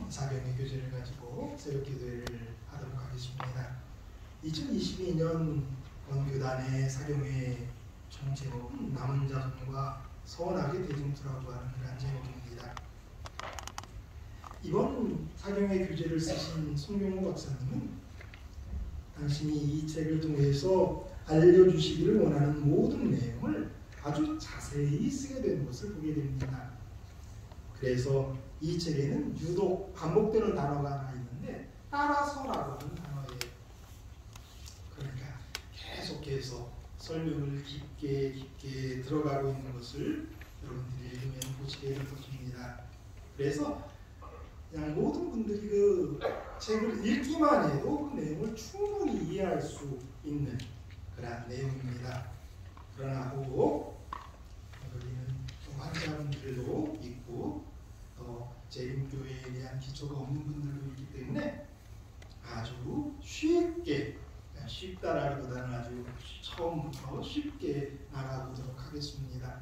사경의 교재를 가지고 새벽기도회를 하도록 하겠습니다. 2022년 원교단의 사경회 총제목은 남은 자손과 선하게 대징투라고 하는 그런 제목입니다. 이번 사경회 교재를 쓰신 송경호 박사님은 당신이 이 책을 통해서 알려주시기를 원하는 모든 내용을 아주 자세히 쓰게 된 것을 보게 됩니다. 그래서 이 책에는 유독 반복되는 단어가 하나 있는데 따라서라고 하는 단어예요. 그러니까 계속해서 설명을 깊게 들어가고 있는 것을 여러분들이 읽으면 보시게 될 것입니다. 그래서 그냥 모든 분들이 그 책을 읽기만 해도 그 내용을 충분히 이해할 수 있는 그런 내용입니다. 그러나 혹 우리는 좀 환자분들도 있고 또 재림교회에 대한 기초가 없는 분들도 있기 때문에 아주 쉽다라기보다는 아주 처음부터 쉽게 나가보도록 하겠습니다.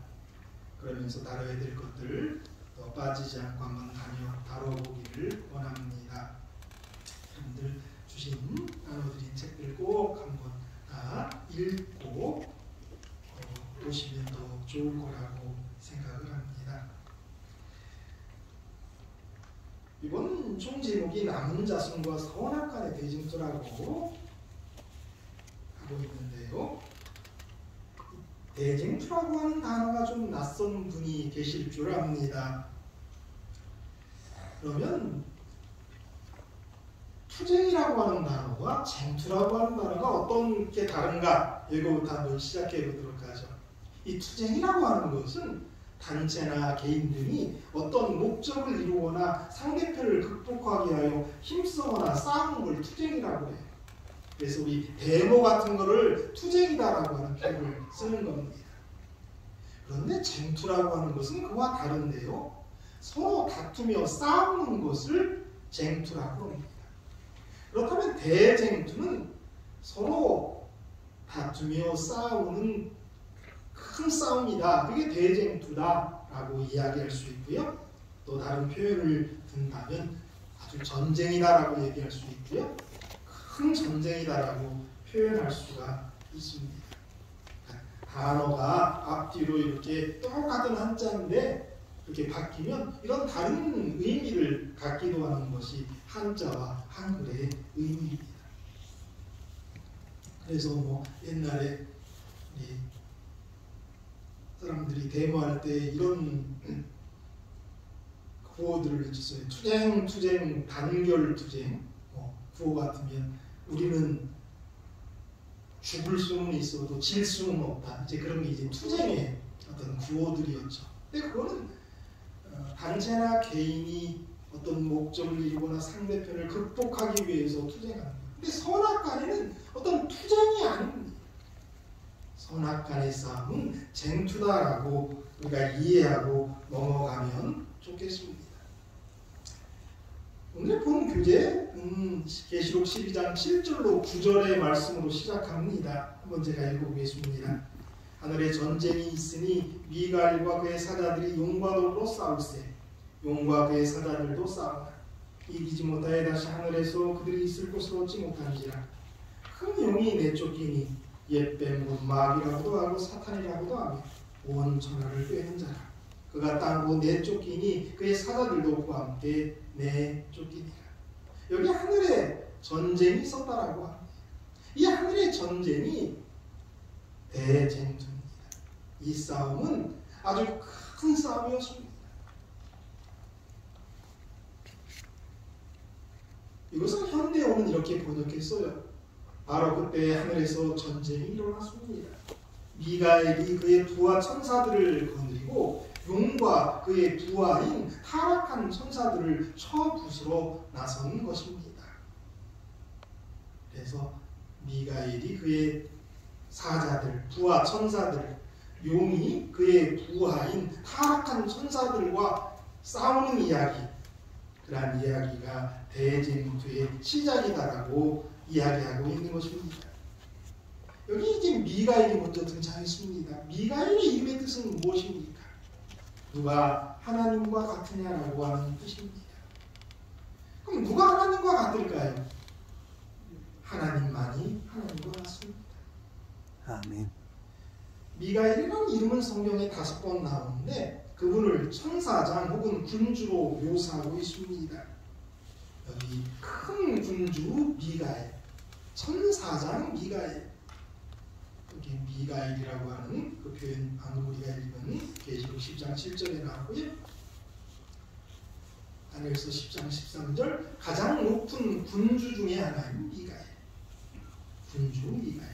그러면서 다뤄야 될 것들 또 빠지지 않고 한번 다뤄보기를 원합니다. 여러분들 주신 나눠드린 책들 꼭 한번 다 읽고 보시면 더 좋을 거라고 생각을 합니다. 이번 총제목이 남은 자손과 선악간의 대징투라고 하고 있는데요. 대징투라고 하는 단어가 좀 낯선 분이 계실 줄 압니다. 그러면 투쟁이라고 하는 단어와 쟁투라고 하는 단어가 어떤 게 다른가? 이거부터 한번 시작해 보도록 하죠. 이 투쟁이라고 하는 것은 단체나 개인들이 어떤 목적을 이루거나 상대편을 극복하기 위하여 힘쓰거나 싸우는 걸 투쟁이라고 해요. 그래서 우리 데모 같은 거를 투쟁이다라고 하는 표현을 쓰는 겁니다. 그런데 쟁투라고 하는 것은 그와 다른데요. 서로 다투며 싸우는 것을 쟁투라고 합니다. 그렇다면 대쟁투는 서로 다투며 싸우는 큰 싸움이다. 그게 대쟁투다라고 이야기할 수 있고요. 또 다른 표현을 든다면 아주 전쟁이다라고 얘기할 수 있고요. 큰 전쟁이다라고 표현할 수가 있습니다. 단어가 앞뒤로 이렇게 똑같은 한자인데 이렇게 바뀌면 이런 다른 의미를 갖기도 하는 것이 한자와 한글의 의미입니다. 그래서 뭐 옛날에 사람들이 데모할 때 이런 구호들을 해줬어요. 투쟁, 단결 투쟁. 구호 같으면 우리는 죽을 수는 있어도 질 수는 없다. 이제 그런 게 이제 투쟁의 어떤 구호들이었죠. 근데 그거는 단체나 개인이 어떤 목적을 이루거나 상대편을 극복하기 위해서 투쟁하는 거예요. 근데 선악간에는 어떤 투쟁이 아닙니다. 선악간의 싸움은 쟁투다라고 우리가 이해하고 넘어가면 좋겠습니다. 오늘 본 교재 계시록 12장 7절로 9절의 말씀으로 시작합니다. 한번 제가 읽어보겠습니다. 하늘에 전쟁이 있으니 미가엘과 그의 사자들이 용과 돌로 싸울세. 용과 그의 사자들도 싸우나 이기지 못하여 다시 하늘에서 그들이 있을 곳으로 얻지 못한지라. 큰 용이 내쫓기니 옛뱀 곧 마귀라고도 하고 사탄이라고도 하며 온 천하를 꿰는 자라. 그가 땅으로 내쫓기니 그의 사자들도 그와 함께 내쫓기니라. 여기 하늘에 전쟁이 있었다라고 합니다. 이 하늘의 전쟁이 대쟁투입니다. 이 싸움은 아주 큰 싸움이었습니다. 이것은 현대어는 이렇게 번역했어요. 바로 그때 하늘에서 전쟁이 일어났습니다. 미가엘이 그의 부하 천사들을 건드리고 용과 그의 부하인 타락한 천사들을 쳐 부수러 나선 것입니다. 그래서 미가엘이 그의 사자들, 부하 천사들, 용이 그의 부하인 타락한 천사들과 싸우는 이야기, 그러한 이야기가 대쟁투의 시작이다라고 이야기하고 있는 것입니다. 여기 이제 미가엘이 먼저 등장했습니다. 미가엘의 이름의 뜻은 무엇입니까? 누가 하나님과 같으냐라고 하는 뜻입니다. 그럼 누가 하나님과 같을까요? 하나님만이 하나님과 같습니다. 아멘. 미가엘이라는 이름은 성경에 5번 나오는데 그분을 천사장 혹은 군주로 묘사하고 있습니다. 여기 큰 군주 미가엘, 천사장 미가엘. 여기 미가엘이라고 하는 그 표현 방금 우리가 읽은 계시록 10장 7절에 나오고요. 다니엘서 10장 13절 가장 높은 군주 중에 하나인 미가엘. 군주 미가엘.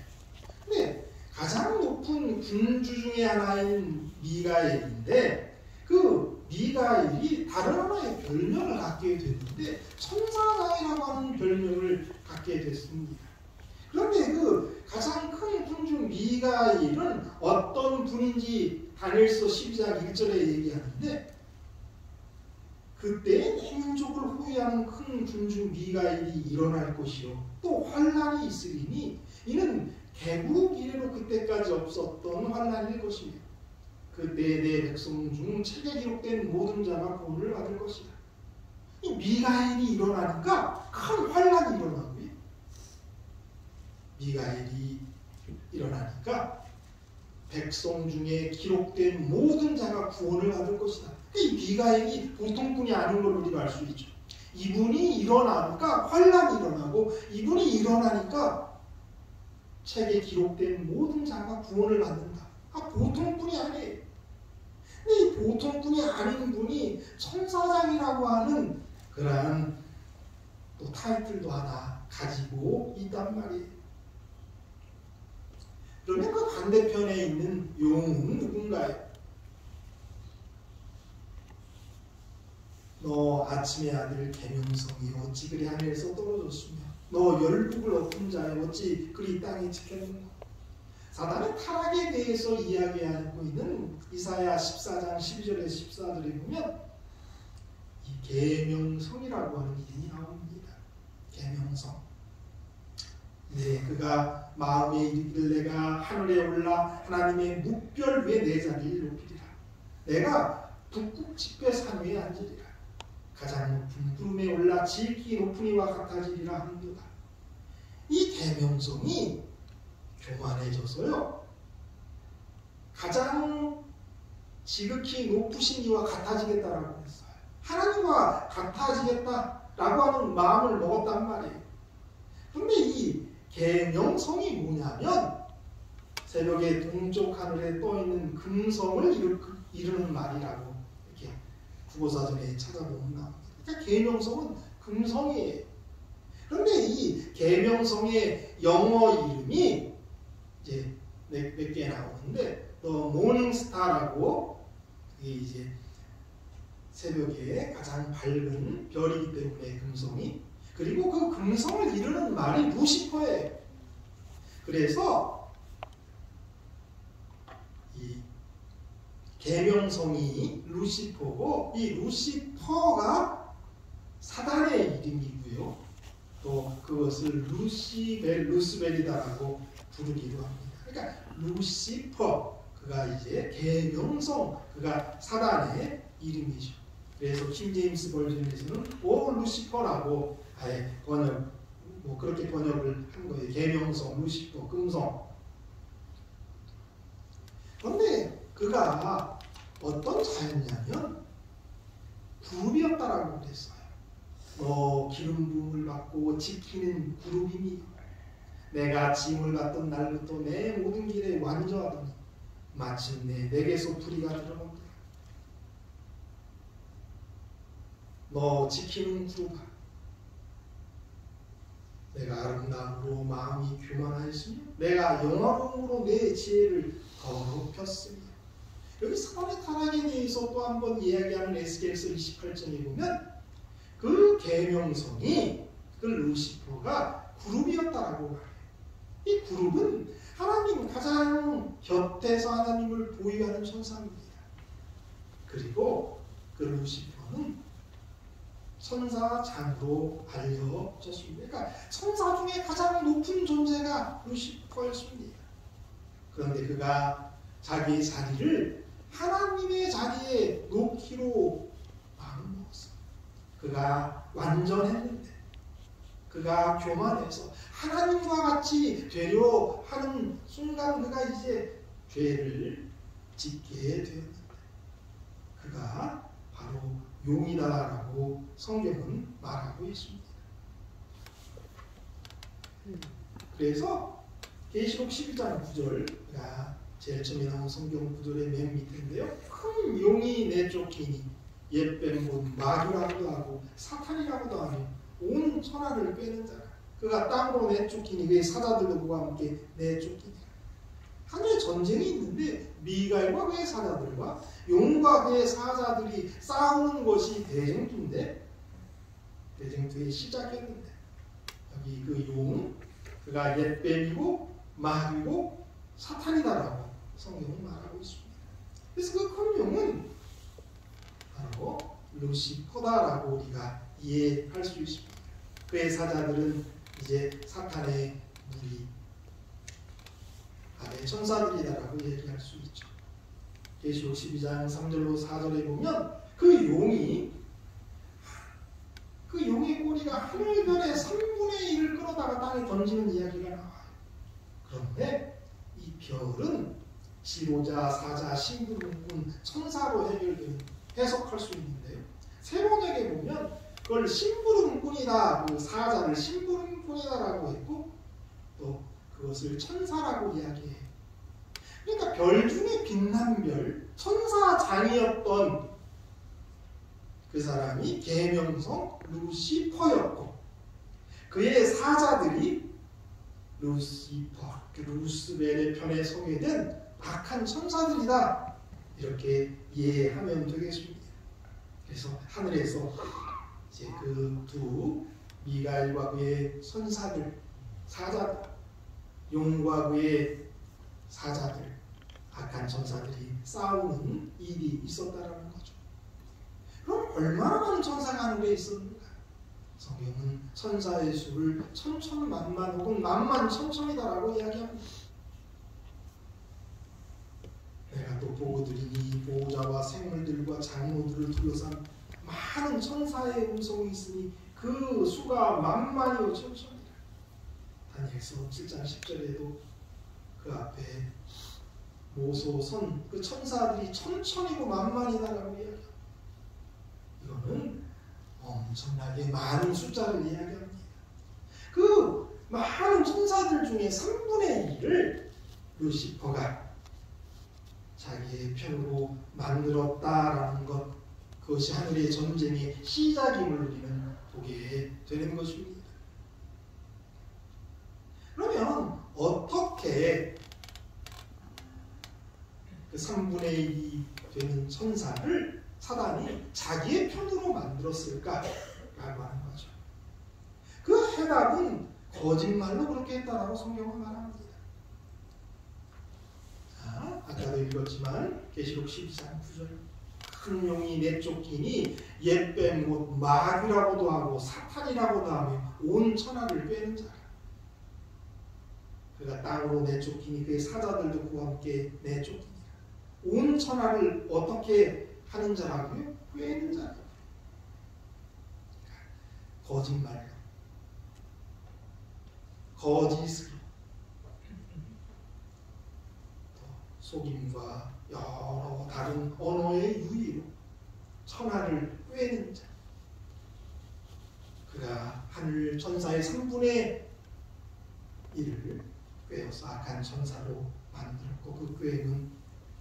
근데 가장 높은 군주 중에 하나인 미가엘인데 그 미가엘이 다른 하나의 별명을 갖게 됐는데 천사장이라고 하는 별명을 갖게 됐습니다. 그런데 그 가장 큰 군주 미가엘은 어떤 분인지 다니엘서 12장 1절에 얘기하는데 그때 내 민족을 호위하는 큰 군주 미가엘이 일어날 것이요 또 환란이 있으리니 이는 개국 이래로 그때까지 없었던 환란일 것이며 그때 내 백성 중 책에 기록된 모든 자가 구원을 받을 것이다. 이 미가엘이 일어나니까 큰 환란이 일어나고요. 미가엘이 일어나니까 백성 중에 기록된 모든 자가 구원을 받을 것이다. 이 미가엘이 보통 분이 아닌 걸 우리가 알 수 있죠. 이분이 일어나니까 환란이 일어나고 이분이 일어나니까 책에 기록된 모든 자가 구원을 받는다. 보통 분이 아니에요. 근데 이 보통 분이 아닌 분이 천사장이라고 하는 그러한 또 타이틀도 하나 가지고 있단 말이에요. 그러면 그 반대편에 있는 용은 누군가요? 너 아침의 아들 계명성이 어찌 그리 하늘에서 떨어졌으며 너 열국을 얻은 자여 어찌 그리 땅에 지켰는가. 사단의 타락에 대해서 이야기하고 있는 이사야 14장 12절에서 14절에 보면 이 계명성이라고 하는 이름이 나옵니다. 계명성. 네, 그가 마음에 이르기를 내가 하늘에 올라 하나님의 묵별 위에 내 자리를 높이리라. 내가 북극 집회 산 위에 앉으리라. 가장 높은 구름에 올라 지극히 높은 이와 같아지리라 하는도다. 이 계명성이 교만해져서요. 가장 지극히 높으신 이와 같아지겠다라고 했어요. 하나님과 같아지겠다라고 하는 마음을 먹었단 말이에요. 그런데 이 계명성이 뭐냐면 새벽에 동쪽 하늘에 떠있는 금성을 이루는 말이라고 이렇게 국어사전에 찾아보면 나옵니다. 그러니까 계명성은 금성이에요. 그런데 이 계명성의 영어 이름이 이제 몇 개 나오는데 또 모닝스타라고 이게 이제 새벽에 가장 밝은 별이기 때문에 금성이 그리고 그 금성을 이루는 말이 루시퍼예요. 그래서 이 계명성이 루시퍼고 이 루시퍼가 사단의 이름이고요. 또 그것을 루스벨이다라고 부르기도 합니다. 그러니까 루시퍼 그가 이제 계명성 그가 사단의 이름이죠. 그래서 킹제임스 버전에서는 오 루시퍼라고 아예 번역 그렇게 번역을 한 거예요. 계명성, 루시퍼, 금성. 그런데 그가 어떤 자였냐면 그룹이었다라고 그랬어요. 기름 부음을 받고 지키는 그룹이니 내가 짐을 받던 날부터 내 모든 길에 완저하더니 마침내 내게서 불이가 들어온다. 너 지키는 그룹아 내가 아름다움으로 마음이 교만하였으며 내가 영화로움으로 내 지혜를 더럽혔으며 여기 사단의 타락에 대해서 또 한 번 이야기하는 에스겔서 28장에 보면 그 계명성이 그 루시퍼가 그룹이었다라고 말해요. 이 그룹은 하나님 가장 곁에서 하나님을 보유하는 천사입니다. 그리고 그 루시퍼는 천사장으로 알려졌습니다. 그러니까 천사 중에 가장 높은 존재가 루시퍼였습니다. 그런데 그가 자기의 자리를 하나님의 자리에 놓기로 마음먹었어요. 그가 완전했는데, 그가 교만해서 하나님과 같이 되려 하는 순간 그가 이제 죄를 짓게 되었는데, 그가 바로 용이다라고 성경은 말하고 있습니다. 그래서 계시록 12장 9절가 제일 처음에 나온 성경 구절의 맨 밑인데요. 큰 용이 내쫓기니 옛뱀 곧 마귀라고도 하고 사탄이라고도 하며 온 천하를 꿰는 자라. 그가 땅으로 내쫓기니 그의 사자들도 그와 함께 내쫓기니. 하늘에 전쟁이 있는데 미가엘과 그의 사자들과 용과 그의 사자들이 싸우는 것이 대쟁투인데, 대쟁투의 시작이었는데, 여기 그 용, 그가 옛뱀이고 마귀고 사탄이다라고 성경은 말하고 있습니다. 그래서 그 큰 용은 바로 루시퍼다라고 우리가 이해할 수 있습니다. 그의 사자들은 이제 사탄의 무리, 아래 천사들이다라고 얘기할 수 있죠. 계시록 12장 3절로 4절에 보면 그 용의 꼬리가 하늘별의 3분의 1을 끌어다가 땅에 던지는 이야기가 나와요. 그런데 이 별은 지도자, 사자, 심부름꾼, 천사로 해석할 수 있는데요. 세번역에 보면 그걸 심부름꾼이다, 그 사자를 심부름꾼이다라고 했고, 또 그것을 천사라고 이야기해요. 그러니까 별 중에 빛난 별, 천사장이었던 그 사람이 계명성 루시퍼였고, 그의 사자들이 루시퍼, 루스벨의 편에 서게 된 악한 천사들이다, 이렇게 이해하면 되겠습니다. 그래서 하늘에서 이제 그 두 미가엘과 그의 천사들, 사자들, 용과 그의 사자들, 악한 천사들이 싸우는 일이 있었다라는 거죠. 그럼 얼마나 많은 천사가 하늘에 있었는가? 성경은 천사의 수를 천천만만 혹은 만만천천이다라고 이야기합니다. 내가 또 보고 들으니 보호자와 생물들과 장로들을 둘러싼 많은 천사의 음성이 있으니 그 수가 만만이요 천천이라. 다니엘서 7장 10절에도 그 앞에 모소선 그 천사들이 천천이고 만만이다라고 이야기합니다. 이거는 엄청나게 많은 숫자를 이야기합니다. 그 많은 천사들 중에 3분의 1을 루시퍼가 자기의 편으로 만들었다라는 것, 그것이 하늘의 전쟁의 시작임을 우리는 보게 되는 것입니다. 그러면 어떻게 그 3분의 1이 되는 천사를 사단이 자기의 편으로 만들었을까라고 하는 거죠. 그 해답은 거짓말로 그렇게 했다라고 성경은 말합니다. 자, 아까도 읽었지만 계시록 12장 9절, 큰 용이 내쫓기니 옛뱀 곧 마귀라고도 하고 사탄이라고도 하며 온 천하를 꿰는 자라. 그가 땅으로 내쫓기니 그의 사자들도 그와 함께 내쫓기니라. 온 천하를 어떻게 하는 자라고요? 꿰는 자라. 거짓말로, 거짓으로, 속임과 여러 다른 언어의 유희로 천하를 꿰는 자. 그가 하늘 천사의 3분의 1을 꿰어서 악한 천사로 만들었고, 그 꿰는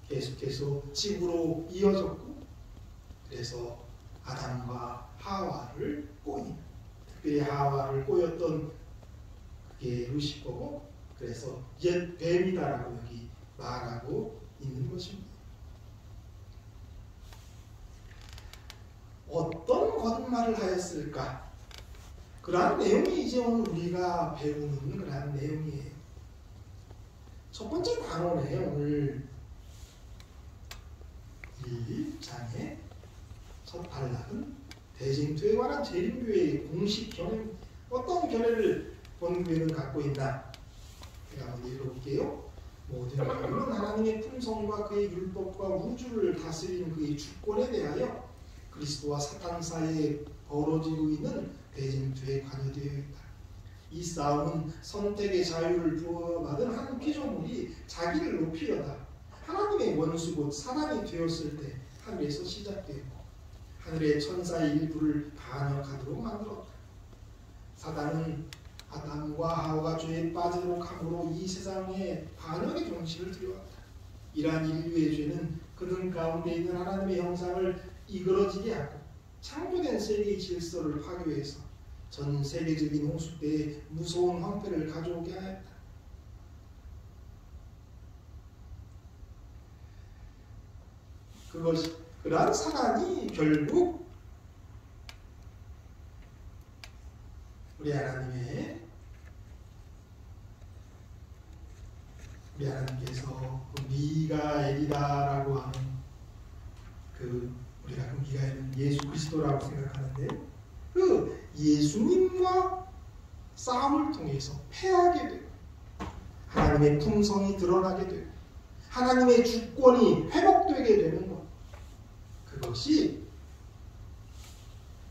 계속해서 지구로 이어졌고, 그래서 아담과 하와를 꼬인, 특별히 하와를 꼬였던 그게 루시퍼고, 그래서 옛 뱀이다라고 여기 말하고 있는 것입니다. 어떤 거짓말을 하였을까? 그러한 내용이 이제 오늘 우리가 배우는 그러한 내용이에요. 첫 번째 단원에 오늘 1장의 첫 단락은 대쟁투에 관한 재림교회의 공식 견해입니다. 어떤 견해를 본교회는 갖고 있나? 제가 한번 읽어볼게요. 모든 교회는 하나님의 품성과 그의 율법과 우주를 다스리는 그의 주권에 대하여 그리스도와 사탄 사이의 벌어지고 있는 대쟁투에 관여되어 있다. 이 싸움은 선택의 자유를 부여받은 한 피조물이 자기를 높이려다 하나님의 원수 곧 사람이 되었을 때 하늘에서 시작되었고 하늘의 천사의 일부를 반역하도록 만들었다. 사단은 아담과 하와가 죄에 빠지도록 함으로 이 세상에 반역의 정신을 들여왔다. 이러한 인류의 죄는 그들 가운데 있는 하나님의 형상을 이그러지게 하고 창조된 세계의 질서를 파괴해서 전 세계적인 홍수 때에 무서운 황폐를 가져오게 하였다. 그러한 사단이 결국 우리 하나님께서 미가엘이다라고 하는 우리가 미가엘은 예수 그리스도라고 생각하는데 그 예수님과 싸움을 통해서 패하게 되고 하나님의 품성이 드러나게 되고 하나님의 주권이 회복되게 되는 것, 그것이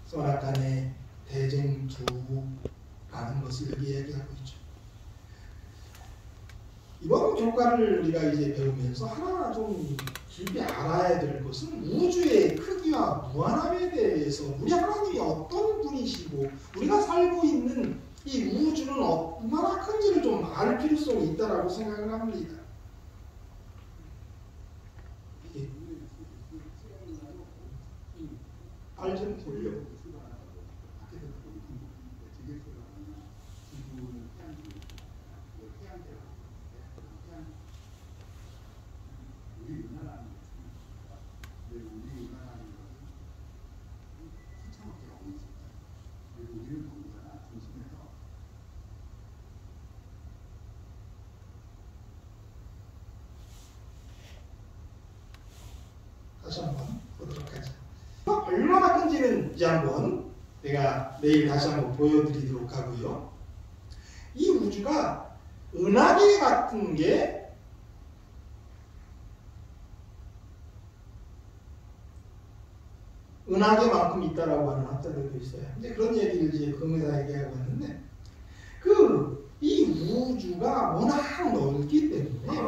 선악간의 대쟁투라는 것을 이야기하고 있죠. 이번 교과를 우리가 이제 배우면서 하나 좀 깊이 알아야 될 것은 우주의 크기와 무한함에 대해서 우리 하나님이 어떤 분이시고 우리가 살고 있는 이 우주는 얼마나 큰지를 좀 알 필요성이 있다라고 생각을 합니다. 알 좀 돌려. 다시 한번 보도록 하죠. 얼마나 큰지는 이제 한번 내가 내일 다시 한번 보여드리도록 하고요. 이 우주가 은하계 같은 게 은하계만큼 있다라고 하는 학자들도 있어요. 근데 그런 얘기를 이제 금에다 얘기하고 있는데 이 우주가 워낙 넓기 때문에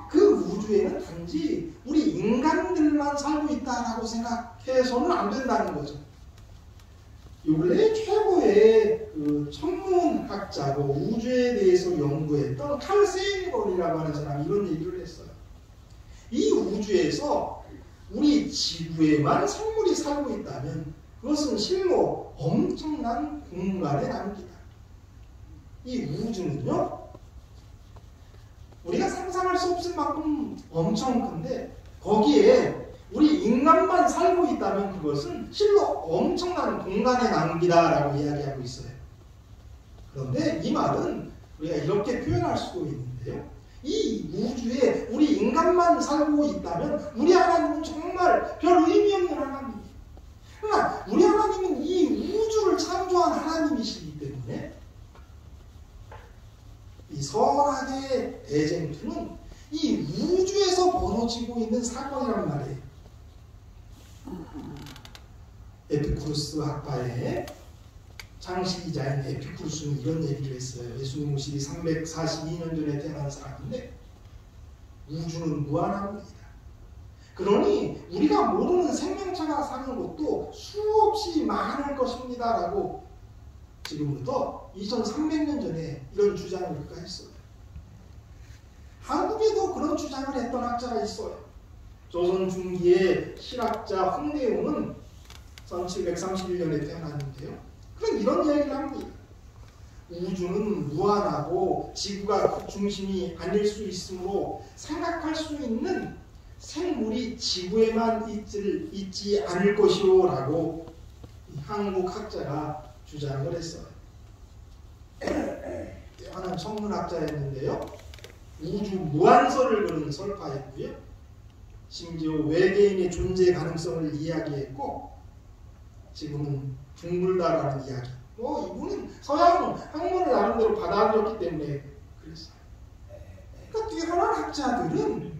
그 우주에는 단지 우리 인간들만 살고 있다라고 생각해서는 안 된다는 거죠. 원래 최고의 천문학자고 우주에 대해서 연구했던 칼 세이건이라고 하는 사람이 이런 얘기를 했어요. 이 우주에서 우리 지구에만 생물이 살고 있다면 그것은 실로 엄청난 공간의 남기다. 이 우주는요, 우리가 상상할 수 없을 만큼 엄청 큰데 거기에 우리 인간만 살고 있다면 그것은 실로 엄청난 공간의 낭비다라고 이야기하고 있어요. 그런데 이 말은 우리가 이렇게 표현할 수도 있는데요. 이 우주에 우리 인간만 살고 있다면 우리 하나님은 정말 별 의미 없는 하나님이에요. 그러나 우리 하나님은 이 우주를 창조한 하나님이시기 때문에 이 선악의 대쟁투는 이 우주에서 벌어지고 있는 사건이란 말이에요. 에피쿠루스 학파의 창시자인 에피쿠루스는 이런 얘기를 했어요. 예수님 오시기 342년 전에 태어난 사람인데 우주는 무한합니다. 그러니 우리가 모르는 생명체가 사는 것도 수없이 많을 것입니다 라고 지금부터 2300년 전에 이런 주장을 그가 했어요. 한국에도 그런 주장을 했던 학자가 있어요. 조선 중기의 실학자 홍대용은 1731년에 태어났는데요. 그럼 이런 이야기를 합니다. 우주는 무한하고 지구가 그 중심이 아닐 수 있으므로 생각할 수 있는 생물이 지구에만 있지 않을 것이오 라고 한국 학자가 주장을 했어요. 뛰어난 천문학자였는데요. 우주 무한설을 그는 설파했고요. 심지어 외계인의 존재 가능성을 이야기했고 지금은 둥글다라는 이야기. 이분은 서양 학문을 나름대로 받아들였기 때문에 그랬어요. 그러니까 뛰어난 학자들은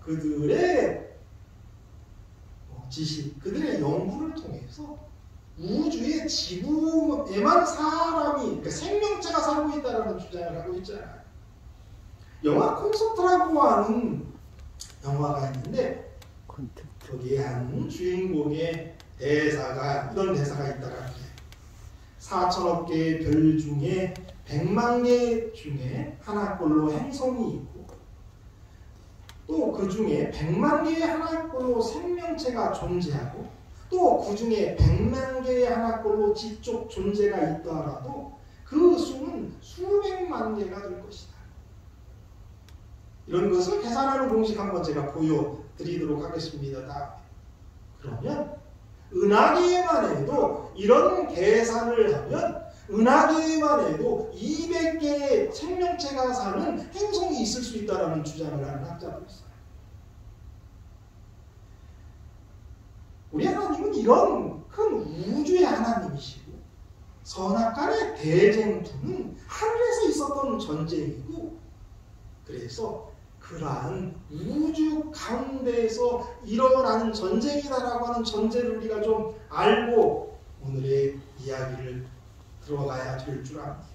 그들의 지식, 그들의 연구를 통해서 우주의 지구에만 사람이, 그러니까 생명체가 살고 있다는 주장을 하고 있잖아요. 영화 콘서트라고 하는 영화가 있는데 거기에 한 주인공의 대사가 이런 대사가 있다라는 거예요. 4천억 개의 별 중에 100만 개 중에 하나꼴로 행성이 있고 또 그 중에 100만 개의 하나꼴로 생명체가 존재하고 또 그 중에 100만 개의 하나꼴로 지적 존재가 있더라도 그 수는 수백만 개가 될 것이다. 이런 것을 계산하는 공식 한번 제가 보여드리도록 하겠습니다. 다음에. 그러면 은하계에만 해도 이런 계산을 하면 은하계에만 해도 200개의 생명체가 사는 행성이 있을 수 있다는 주장을 하는 학자도 있어요. 우리 하나님은 이런 큰 우주의 하나님이시고 선악간의 대쟁투는 하늘에서 있었던 전쟁이고 그래서 그러한 우주 가운데에서 일어나는 전쟁이다라고 하는 전제를 우리가 좀 알고 오늘의 이야기를 들어가야 될 줄 압니다.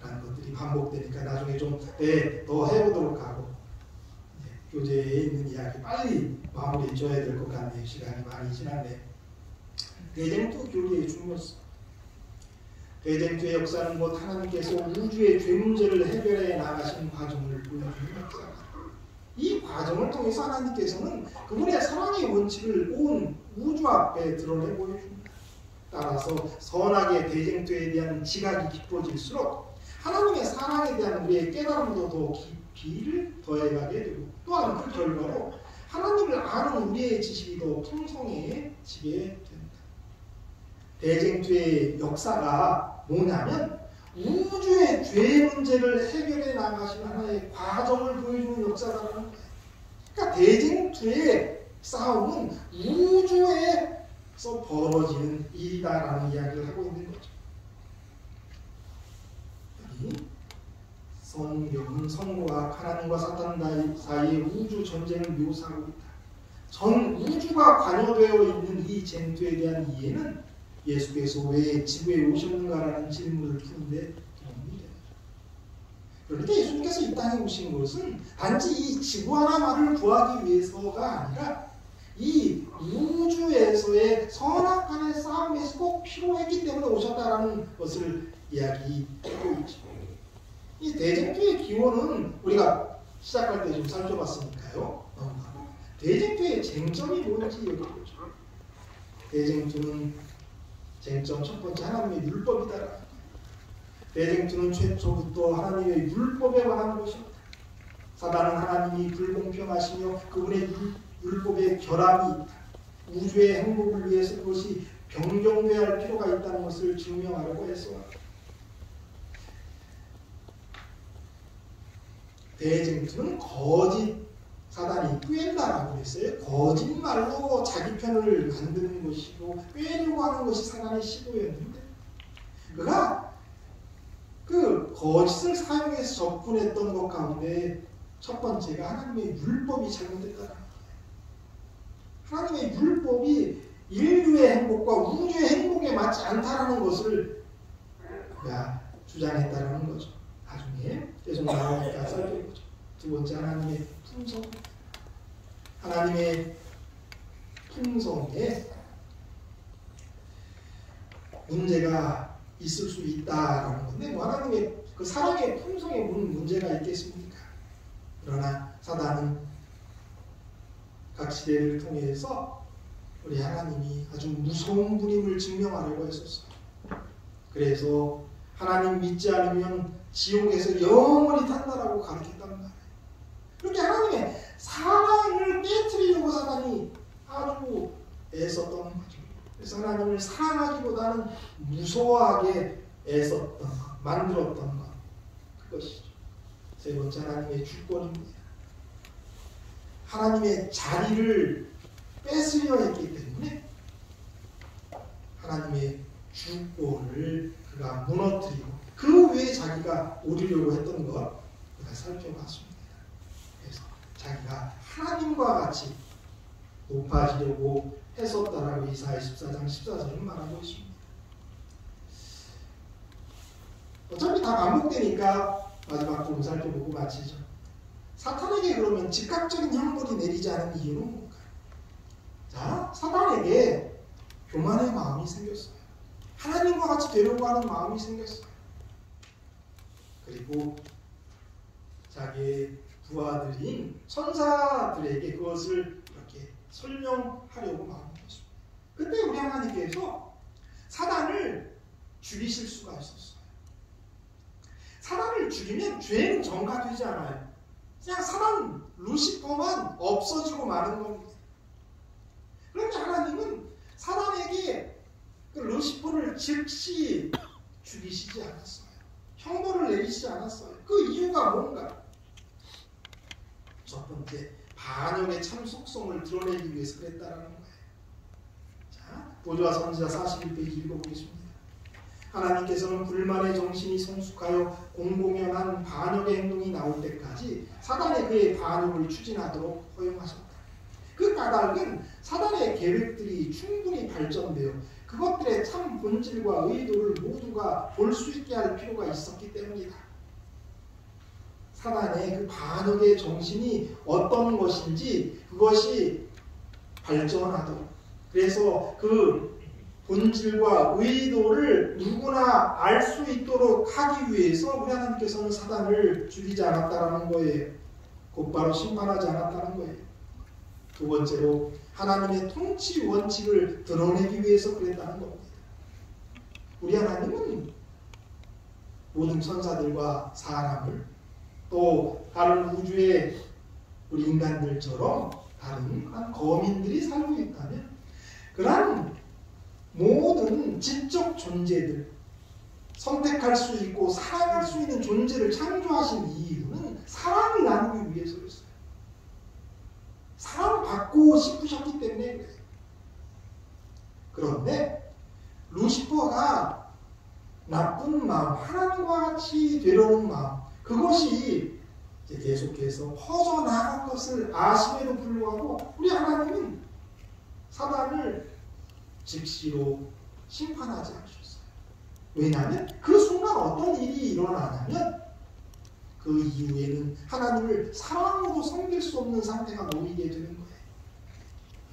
그런 것들이 반복되니까 나중에 좀 더 해보도록 하고 교재에 있는 이야기 빨리 마무리해 줘야 될 것 같네요. 시간이 많이 지났네. 대쟁투 교리의 중요성. 대쟁투의 역사는 곧 하나님께서 우주의 죄 문제를 해결해 나가신 과정을 보여주는 역사입니다. 이 과정을 통해서 하나님께서는 그분의 사랑의 원칙을 온 우주 앞에 드러내 보여줍니다. 따라서 선악의 대쟁투에 대한 지각이 깊어질수록 하나님의 사랑에 대한 우리의 깨달음도 더 깊이를 더해가게 되고 또한 그 결과로 하나님을 아는 우리의 지식이 더 풍성해지게 됩니다. 대쟁투의 역사가 뭐냐면 우주의 죄 문제를 해결해 나가신 하나의 과정을 보여주는 역사라는 거예요. 그러니까 대쟁투의 싸움은 우주에서 벌어지는 일이다라는 이야기를 하고 있는 거죠. 여기 성경은 선과 하나님과 사탄 사이의 우주 전쟁을 묘사하고 있다. 전 우주가 관여되어 있는 이 쟁투에 대한 이해는 예수께서 왜 지구에 오셨는가라는 질문을 푸는데 도움이 됩니다. 그런데 예수님께서 이 땅에 오신 것은 단지 이 지구 하나만을 구하기 위해서가 아니라 이 우주에서의 선악간의 싸움에서 꼭 필요했기 때문에 오셨다라는 것을 이야기하고 있죠. 이 대쟁투의 기원은 우리가 시작할 때 좀 살펴봤으니까요. 대쟁투의 쟁점이 뭔지 여쭤보죠. 대쟁투는 쟁점 첫 번째 하나님의 율법이다. 대쟁투는 최초부터 하나님의 율법에 관한 것입니다. 사단은 하나님이 불공평하시며 그분의 율법에 결함이 있다. 우주의 행복을 위해서 그것이 변경되어야 할 필요가 있다는 것을 증명하려고 했습니다. 대쟁투는 거짓, 사단이 꾀다라고 했어요. 거짓말로 자기 편을 만드는 것이고 꾀려고 하는 것이 사단의 시도였는데 그가 그 거짓을 사용해서 접근했던 것 가운데 첫 번째가 하나님의 율법이 잘못됐다는 거예요. 하나님의 율법이 인류의 행복과 우주의 행복에 맞지 않다라는 것을 그가 주장했다는 거죠. 나중에 계속 나오니까 살펴보죠. 두 번째 하나님의 품성. 하나님의 품성에 문제가 있을 수 있다라는 건데 뭐 하나님의 그 사랑의 품성에 무슨 문제가 있겠습니까? 그러나 사단은 각 시대를 통해서 우리 하나님이 아주 무서운 분임을 증명하려고 했었어요. 그래서 하나님 믿지 않으면 지옥에서 영원히 탄다라고 가르쳤단 말이에요. 그렇게 하나님의 사랑을 깨트리려고 사단이 아주 애썼던 거죠. 그래서 하나님을 사랑하기보다는 무서워하게 애썼던 것, 만들었던 것, 그것이죠. 세 번째 하나님의 주권입니다. 하나님의 자리를 뺏으려 했기 때문에 하나님의 주권을 그가 무너뜨리고 그 외에 자기가 오르려고 했던 것 우리가 살펴봤습니다. 그래서 자기가 하나님과 같이 높아지려고 했었다라고 이사야 14장 14절은 말하고 있습니다. 어차피 다 반복되니까 마지막 좀 살펴보고 마치죠. 사탄에게 그러면 즉각적인 형벌이 내리지 않은 이유는 뭘까요? 자, 사탄에게 교만의 마음이 생겼어요. 하나님과 같이 되려고 하는 마음이 생겼어요. 그리고 자기의 부하들인 천사들에게 그것을 이렇게 설명하려고 마음을 했습니다. 그때 우리 하나님께서 사단을 죽이실 수가 있었어요. 사단을 죽이면 죄는 전가되지 않아요. 그냥 사단 루시퍼만 없어지고 마는 겁니다. 그런데 하나님은 사단에게 그 루시퍼를 즉시 죽이시지 않았어요. 형벌을 내리시지 않았어요. 그 이유가 뭔가? 첫 번째, 반역의 참 속성을 드러내기 위해서 그랬다라는 거예요. 자, 보좌 선지자 41페이지 읽어보겠습니다. 하나님께서는 불만의 정신이 성숙하여 공공연한 반역의 행동이 나올 때까지 사단의 그의 반역을 추진하도록 허용하셨다. 그 까닭은 사단의 계획들이 충분히 발전되어 그것들의 참 본질과 의도를 모두가 볼 수 있게 할 필요가 있었기 때문이다. 사단의 그 반역의 정신이 어떤 것인지 그것이 발전하도록, 그래서 그 본질과 의도를 누구나 알 수 있도록 하기 위해서 우리 하나님께서는 사단을 죽이지 않았다라는 거예요. 곧바로 심판하지 않았다는 거예요. 두 번째로 하나님의 통치 원칙을 드러내기 위해서 그랬다는 겁니다. 우리 하나님은 모든 천사들과 사람을 또 다른 우주의 우리 인간들처럼 다른 거민들이 살고 있다면 그러한 모든 지적 존재들, 선택할 수 있고 사랑할 수 있는 존재를 창조하신 이유는 사랑을 나누기 위해서였어요. 사랑을 받고 싶으셨기 때문에 그래요. 그런데 루시퍼가 나쁜 마음, 하나님과 같이 되려는 마음, 그것이 이제 계속해서 퍼져나간 것을 아심에도 불구하고 우리 하나님은 사단을 즉시로 심판하지 않으셨어요. 왜냐하면 그 순간 어떤 일이 일어나냐면 그 이후에는 하나님을 사랑으로 섬길 수 없는 상태가 놓이게 되는 거예요.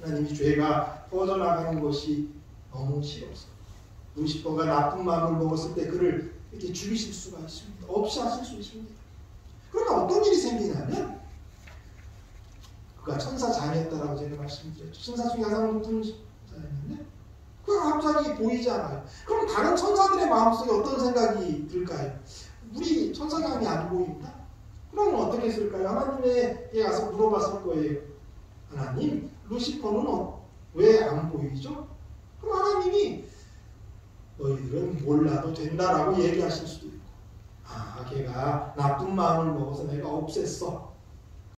하나님이 죄가 퍼져나가는 것이 너무 싫어서 루시퍼가 나쁜 마음을 먹었을 때 그를 이렇게 죽이실 수가 있습니다. 없이 하실 수 있습니다. 그러면 어떤 일이 생기냐면 그가 천사 자녀였다라고 제가 말씀드렸죠. 천사 중에 가장 높은 자였는데 그가 갑자기 보이지 않아요. 그럼 다른 천사들의 마음속에 어떤 생각이 들까요? 우리 천사장이 안 보인다? 그러면 어떻게 했을까요? 하나님에게 가서 물어봤을 거예요. 하나님, 루시퍼는 왜 안 보이죠? 그럼 하나님이 너희들은 몰라도 된다라고 얘기하실 수도 있고, 아, 걔가 나쁜 마음을 먹어서 내가 없앴어.